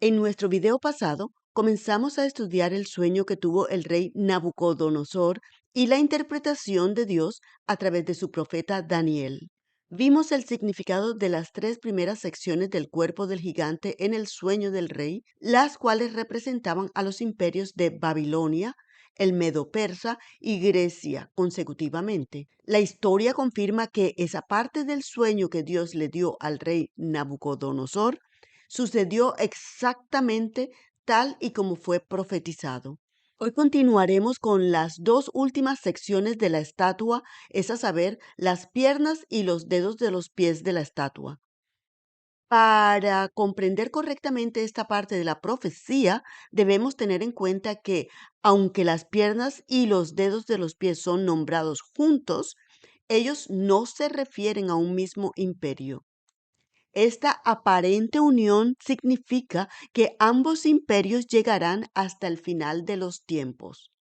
En nuestro video pasado, comenzamos a estudiar el sueño que tuvo el rey Nabucodonosor y la interpretación de Dios a través de su profeta Daniel. Vimos el significado de las tres primeras secciones del cuerpo del gigante en el sueño del rey, las cuales representaban a los imperios de Babilonia, el Medo-Persa y Grecia consecutivamente. La historia confirma que esa parte del sueño que Dios le dio al rey Nabucodonosor sucedió exactamente tal y como fue profetizado. Hoy continuaremos con las dos últimas secciones de la estatua, es a saber, las piernas y los dedos de los pies de la estatua. Para comprender correctamente esta parte de la profecía, debemos tener en cuenta que, aunque las piernas y los dedos de los pies son nombrados juntos, ellos no se refieren a un mismo imperio. Esta aparente unión significa que ambos imperios llegarán hasta el final de los tiempos.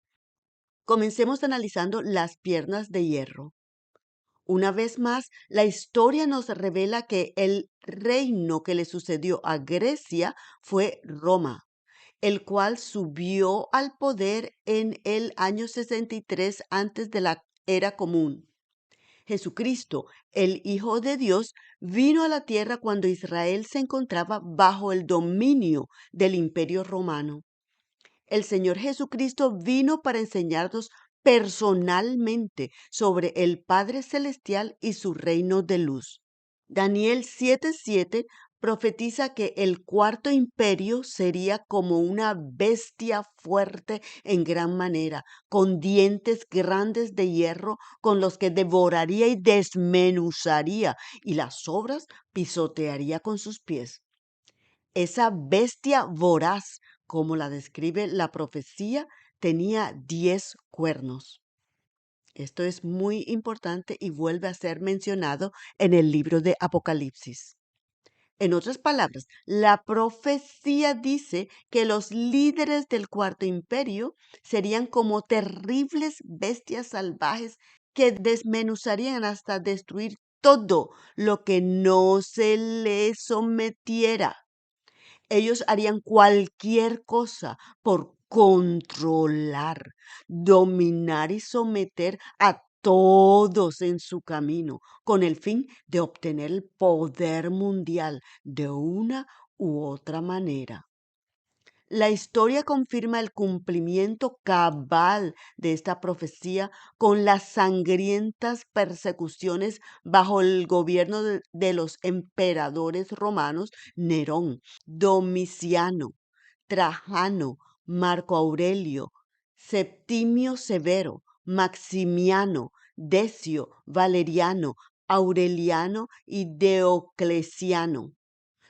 Comencemos analizando las piernas de hierro. Una vez más, la historia nos revela que el reino que le sucedió a Grecia fue Roma, el cual subió al poder en el año 63 antes de la era común. Jesucristo, el Hijo de Dios, vino a la tierra cuando Israel se encontraba bajo el dominio del Imperio Romano. El Señor Jesucristo vino para enseñarnos personalmente sobre el Padre Celestial y su reino de luz. Daniel 7:7 profetiza que el cuarto imperio sería como una bestia fuerte en gran manera, con dientes grandes de hierro, con los que devoraría y desmenuzaría, y las sobras pisotearía con sus pies. Esa bestia voraz, como la describe la profecía, tenía 10 cuernos. Esto es muy importante y vuelve a ser mencionado en el libro de Apocalipsis. En otras palabras, la profecía dice que los líderes del cuarto imperio serían como terribles bestias salvajes que desmenuzarían hasta destruir todo lo que no se les sometiera. Ellos harían cualquier cosa por controlar, dominar y someter a todos en su camino, con el fin de obtener el poder mundial de una u otra manera. La historia confirma el cumplimiento cabal de esta profecía con las sangrientas persecuciones bajo el gobierno de los emperadores romanos Nerón, Domiciano, Trajano, Marco Aurelio, Septimio Severo, Maximiano, Decio, Valeriano, Aureliano y Diocleciano.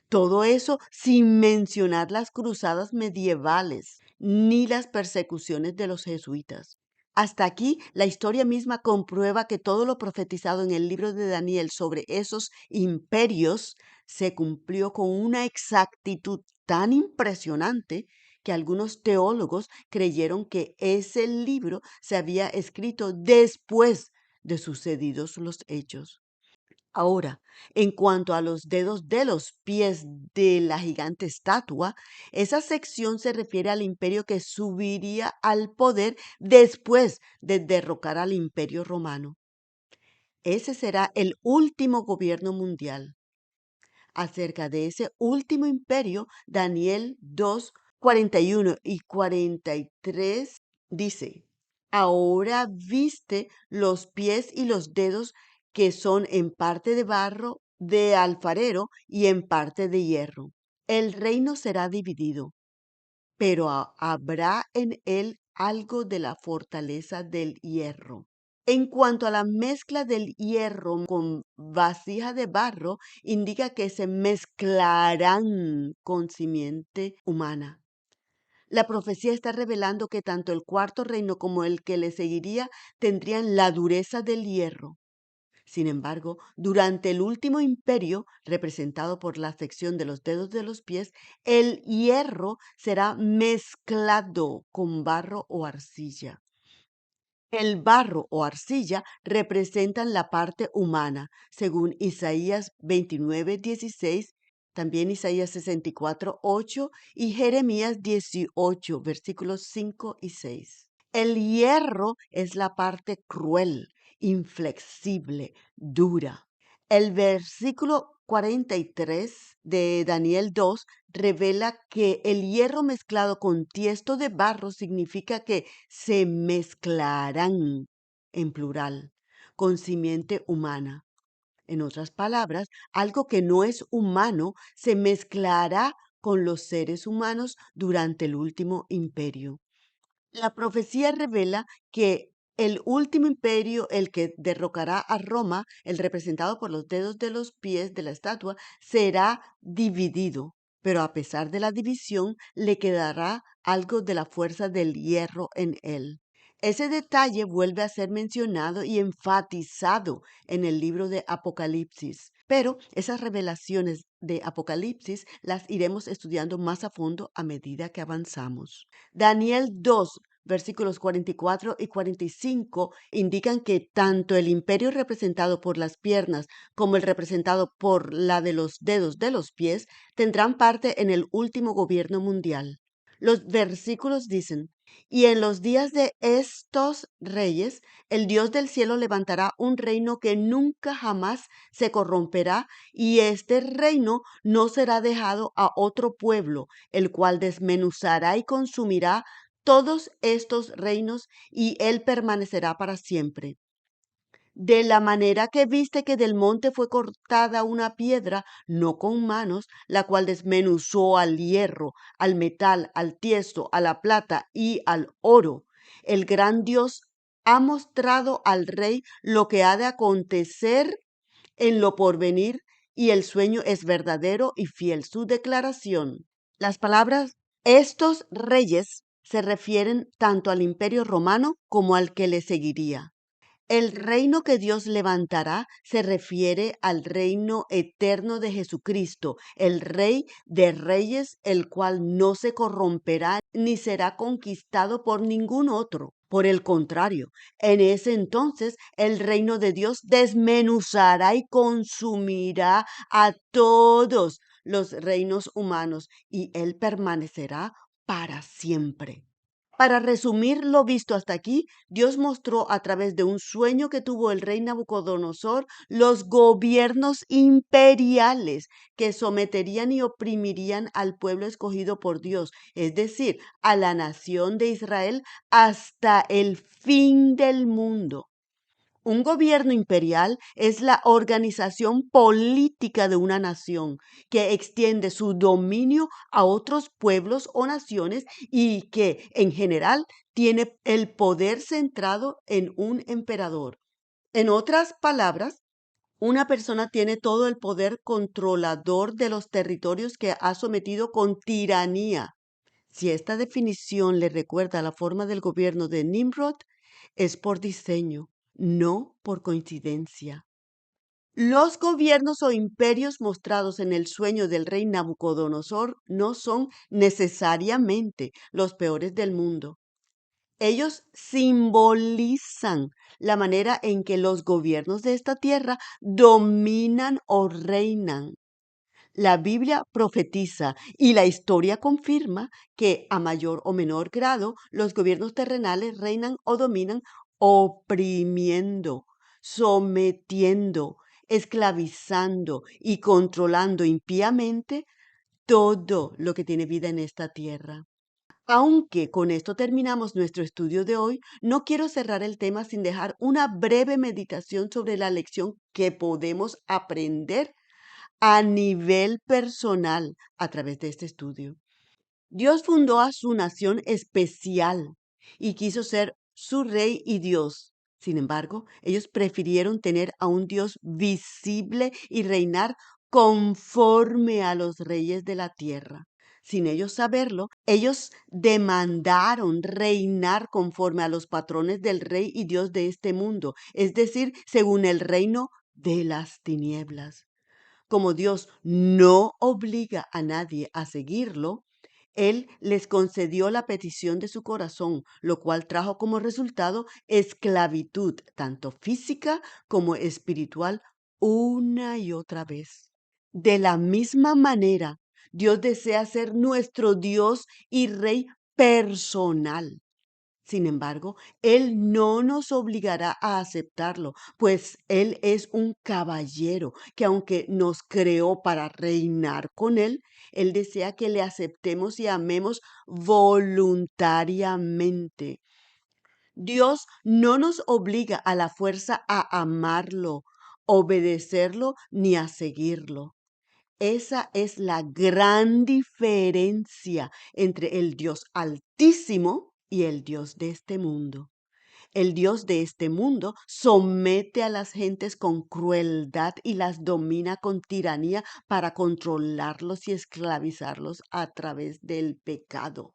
Todo eso sin mencionar las cruzadas medievales ni las persecuciones de los jesuitas. Hasta aquí, la historia misma comprueba que todo lo profetizado en el libro de Daniel sobre esos imperios se cumplió con una exactitud tan impresionante que algunos teólogos creyeron que ese libro se había escrito después de sucedidos los hechos. Ahora, en cuanto a los dedos de los pies de la gigante estatua, esa sección se refiere al imperio que subiría al poder después de derrocar al imperio romano. Ese será el último gobierno mundial. Acerca de ese último imperio, Daniel 2, 41 y 43 dice, ahora viste los pies y los dedos que son en parte de barro de alfarero y en parte de hierro. El reino será dividido, pero habrá en él algo de la fortaleza del hierro. En cuanto a la mezcla del hierro con vasija de barro, indica que se mezclarán con simiente humana. La profecía está revelando que tanto el cuarto reino como el que le seguiría tendrían la dureza del hierro. Sin embargo, durante el último imperio, representado por la sección de los dedos de los pies, el hierro será mezclado con barro o arcilla. El barro o arcilla representan la parte humana, según Isaías 29:16, también Isaías 64:8 y Jeremías 18, versículos 5 y 6. El hierro es la parte cruel, inflexible, dura. El versículo 43 de Daniel 2 revela que el hierro mezclado con tiesto de barro significa que se mezclarán, en plural, con simiente humana. En otras palabras, algo que no es humano se mezclará con los seres humanos durante el último imperio. La profecía revela que el último imperio, el que derrocará a Roma, el representado por los dedos de los pies de la estatua, será dividido, pero a pesar de la división, le quedará algo de la fuerza del hierro en él. Ese detalle vuelve a ser mencionado y enfatizado en el libro de Apocalipsis, pero esas revelaciones de Apocalipsis las iremos estudiando más a fondo a medida que avanzamos. Daniel 2, versículos 44 y 45 indican que tanto el imperio representado por las piernas como el representado por la de los dedos de los pies tendrán parte en el último gobierno mundial. Los versículos dicen, y en los días de estos reyes, el Dios del cielo levantará un reino que nunca jamás se corromperá, y este reino no será dejado a otro pueblo, el cual desmenuzará y consumirá todos estos reinos, y él permanecerá para siempre. De la manera que viste que del monte fue cortada una piedra, no con manos, la cual desmenuzó al hierro, al metal, al tiesto, a la plata y al oro. El gran Dios ha mostrado al rey lo que ha de acontecer en lo porvenir, y el sueño es verdadero y fiel su declaración. Las palabras estos reyes se refieren tanto al imperio romano como al que le seguiría. El reino que Dios levantará se refiere al reino eterno de Jesucristo, el Rey de Reyes, el cual no se corromperá ni será conquistado por ningún otro. Por el contrario, en ese entonces el reino de Dios desmenuzará y consumirá a todos los reinos humanos, y él permanecerá para siempre. Para resumir lo visto hasta aquí, Dios mostró a través de un sueño que tuvo el rey Nabucodonosor los gobiernos imperiales que someterían y oprimirían al pueblo escogido por Dios, es decir, a la nación de Israel hasta el fin del mundo. Un gobierno imperial es la organización política de una nación que extiende su dominio a otros pueblos o naciones y que, en general, tiene el poder centrado en un emperador. En otras palabras, una persona tiene todo el poder controlador de los territorios que ha sometido con tiranía. Si esta definición le recuerda la forma del gobierno de Nimrod, es por diseño, no por coincidencia. Los gobiernos o imperios mostrados en el sueño del rey Nabucodonosor no son necesariamente los peores del mundo. Ellos simbolizan la manera en que los gobiernos de esta tierra dominan o reinan. La Biblia profetiza y la historia confirma que a mayor o menor grado los gobiernos terrenales reinan o dominan oprimiendo, sometiendo, esclavizando y controlando impíamente todo lo que tiene vida en esta tierra. Aunque con esto terminamos nuestro estudio de hoy, no quiero cerrar el tema sin dejar una breve meditación sobre la lección que podemos aprender a nivel personal a través de este estudio. Dios fundó a su nación especial y quiso ser su rey y Dios. Sin embargo, ellos prefirieron tener a un Dios visible y reinar conforme a los reyes de la tierra. Sin ellos saberlo, ellos demandaron reinar conforme a los patrones del rey y Dios de este mundo, es decir, según el reino de las tinieblas. Como Dios no obliga a nadie a seguirlo, Él les concedió la petición de su corazón, lo cual trajo como resultado esclavitud, tanto física como espiritual, una y otra vez. De la misma manera, Dios desea ser nuestro Dios y Rey personal. Sin embargo, Él no nos obligará a aceptarlo, pues Él es un caballero que aunque nos creó para reinar con Él, Él desea que le aceptemos y amemos voluntariamente. Dios no nos obliga a la fuerza a amarlo, obedecerlo ni a seguirlo. Esa es la gran diferencia entre el Dios altísimo y el Dios de este mundo. El Dios de este mundo somete a las gentes con crueldad y las domina con tiranía para controlarlos y esclavizarlos a través del pecado.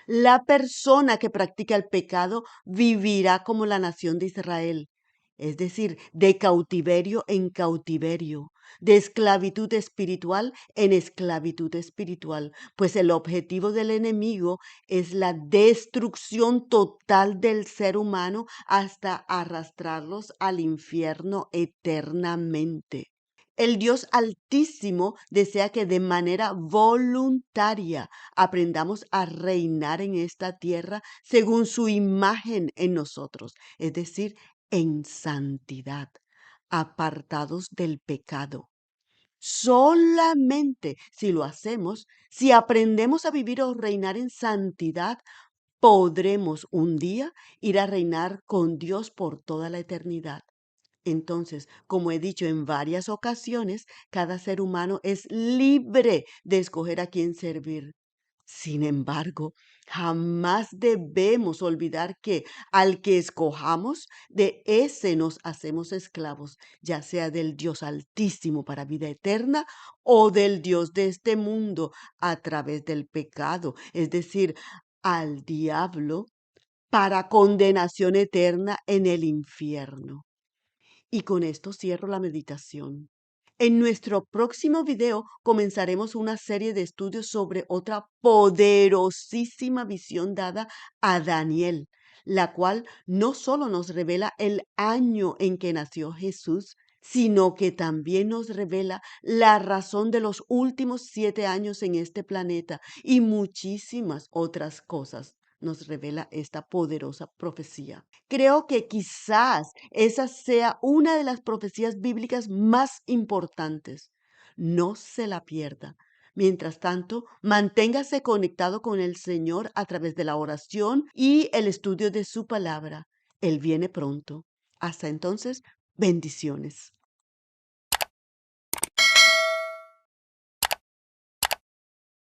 La persona que practica el pecado vivirá como la nación de Israel, es decir, de cautiverio en cautiverio, de esclavitud espiritual en esclavitud espiritual, pues el objetivo del enemigo es la destrucción total del ser humano hasta arrastrarlos al infierno eternamente. El Dios Altísimo desea que de manera voluntaria aprendamos a reinar en esta tierra según su imagen en nosotros, es decir, en santidad, apartados del pecado. Solamente si lo hacemos, si aprendemos a vivir o reinar en santidad, podremos un día ir a reinar con Dios por toda la eternidad. Entonces, como he dicho en varias ocasiones, cada ser humano es libre de escoger a quién servir. Sin embargo, jamás debemos olvidar que al que escojamos, de ese nos hacemos esclavos, ya sea del Dios Altísimo para vida eterna o del Dios de este mundo a través del pecado, es decir, al diablo para condenación eterna en el infierno. Y con esto cierro la meditación. En nuestro próximo video comenzaremos una serie de estudios sobre otra poderosísima visión dada a Daniel, la cual no solo nos revela el año en que nació Jesús, sino que también nos revela la razón de los últimos 7 años en este planeta y muchísimas otras cosas. Nos revela esta poderosa profecía. Creo que quizás esa sea una de las profecías bíblicas más importantes. No se la pierda. Mientras tanto, manténgase conectado con el Señor a través de la oración y el estudio de su palabra. Él viene pronto. Hasta entonces, bendiciones.